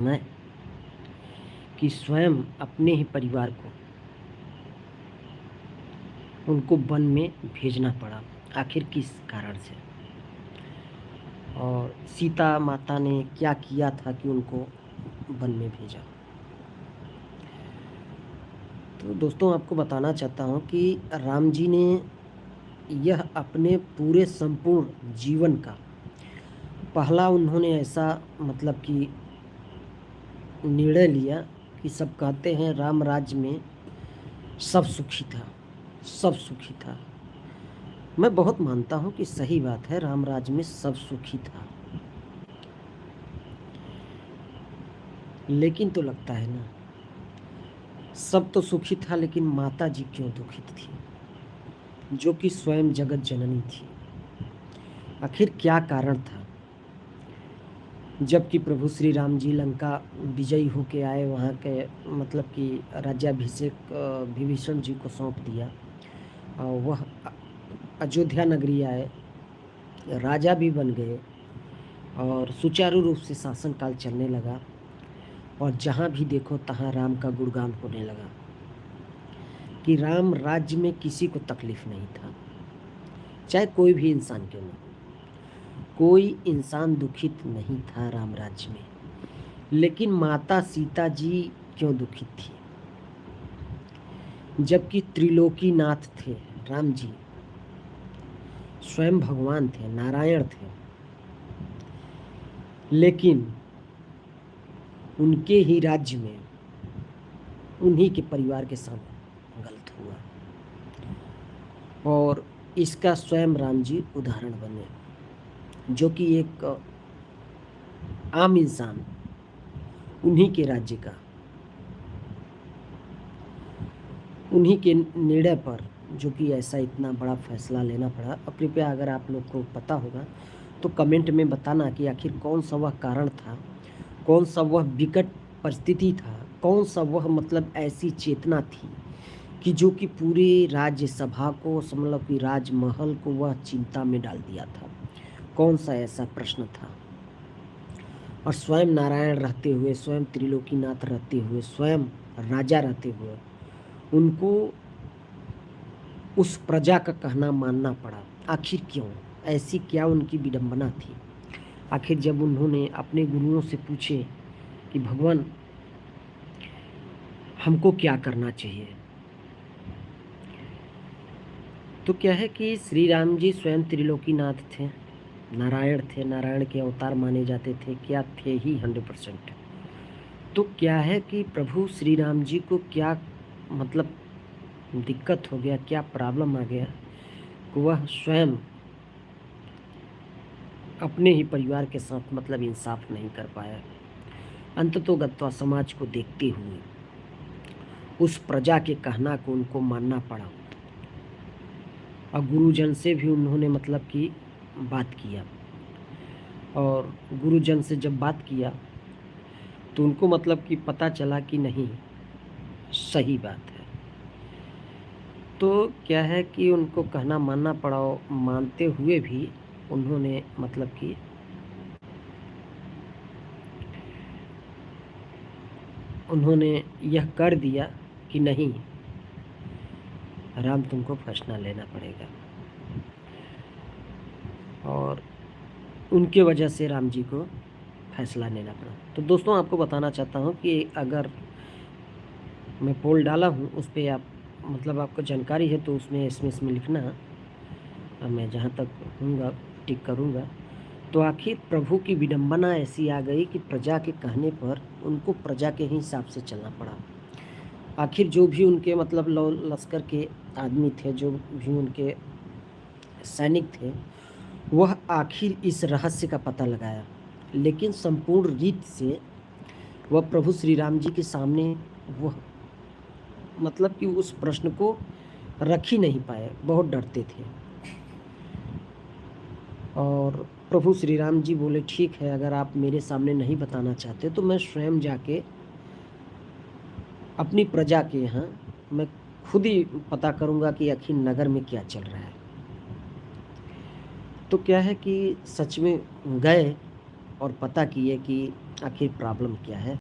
मैं कि स्वयं अपने ही परिवार को उनको वन में भेजना पड़ा, आखिर किस कारण से? और सीता माता ने क्या किया था कि उनको वन में भेजा? तो दोस्तों आपको बताना चाहता हूँ कि राम जी ने यह अपने पूरे संपूर्ण जीवन का पहला उन्होंने ऐसा मतलब कि निर्णय लिया कि सब कहते हैं राम राज्य में सब सुखी था, सब सुखी था। मैं बहुत मानता हूँ कि सही बात है, राम राज्य में सब सुखी था। लेकिन तो लगता है ना, सब तो सुखी था लेकिन माता जी क्यों दुखित थी, जो कि स्वयं जगत जननी थी? आखिर क्या कारण था? जबकि प्रभु श्री राम जी लंका विजयी होके आए, वहाँ के मतलब कि राज्याभिषेक विभीषण जी को सौंप दिया और वह अयोध्या नगरी आए, राजा भी बन गए और सुचारू रूप से शासन काल चलने लगा और जहाँ भी देखो तहाँ राम का गुणगान होने लगा कि राम राज्य में किसी को तकलीफ नहीं था, चाहे कोई भी इंसान क्यों ना, कोई इंसान दुखित नहीं था राम राज्य में। लेकिन माता सीता जी क्यों दुखित थी? जबकि त्रिलोकी नाथ थे राम जी, स्वयं भगवान थे, नारायण थे, लेकिन उनके ही राज्य में उन्हीं के परिवार के साथ गलत हुआ और इसका स्वयं राम जी उदाहरण बने, जो कि एक आम इंसान उन्हीं के राज्य का, उन्हीं के निर्णय पर जो कि ऐसा इतना बड़ा फैसला लेना पड़ा। और कृपया अगर आप लोग को पता होगा तो कमेंट में बताना कि आखिर कौन सा वह कारण था, कौन सा वह विकट परिस्थिति था, कौन सा वह मतलब ऐसी चेतना थी कि जो कि पूरे राज्यसभा को मतलब कि राजमहल को वह चिंता में डाल दिया था। कौन सा ऐसा प्रश्न था? और स्वयं नारायण रहते हुए, स्वयं त्रिलोकीनाथ रहते हुए, स्वयं राजा रहते हुए उनको उस प्रजा का कहना मानना पड़ा। आखिर क्यों? ऐसी क्या उनकी विडंबना थी? आखिर जब उन्होंने अपने गुरुओं से पूछे कि भगवान हमको क्या करना चाहिए, तो क्या है कि श्री राम जी स्वयं त्रिलोकीनाथ थे, नारायण थे, नारायण के अवतार माने जाते थे, क्या थे ही 100%। तो क्या है कि प्रभु श्री राम जी को क्या मतलब दिक्कत हो गया, क्या प्रॉब्लम आ गया कि वह स्वयं अपने ही परिवार के साथ मतलब इंसाफ नहीं कर पाया। अंततोगत्वा समाज को देखते हुए उस प्रजा के कहना को उनको मानना पड़ा और गुरुजन से भी उन्होंने मतलब कि बात किया। और गुरुजन से जब बात किया तो उनको मतलब कि पता चला कि नहीं, सही बात है। तो क्या है कि उनको कहना मानना पड़ा और मानते हुए भी उन्होंने मतलब कि उन्होंने यह कर दिया कि नहीं, राम तुमको फैसला लेना पड़ेगा। और उनके वजह से राम जी को फैसला लेना पड़ा। तो दोस्तों आपको बताना चाहता हूँ कि अगर मैं पोल डाला हूँ उस पर आप मतलब आपको जानकारी है तो उसमें एसएमएस में लिखना, और मैं जहाँ तक हूँगा टिक करूँगा। तो आखिर प्रभु की विडंबना ऐसी आ गई कि प्रजा के कहने पर उनको प्रजा के ही हिसाब से चलना पड़ा। आखिर जो भी उनके मतलब लश्कर के आदमी थे, जो भी उनके सैनिक थे, वह आखिर इस रहस्य का पता लगाया, लेकिन संपूर्ण रीत से वह प्रभु श्री राम जी के सामने वह मतलब कि उस प्रश्न को रख ही नहीं पाए, बहुत डरते थे। और प्रभु श्री राम जी बोले ठीक है, अगर आप मेरे सामने नहीं बताना चाहते तो मैं स्वयं जाके अपनी प्रजा के यहाँ मैं खुद ही पता करूँगा कि आखिर नगर में क्या चल रहा है। तो क्या है कि सच में गए और पता किए कि आखिर प्रॉब्लम क्या है।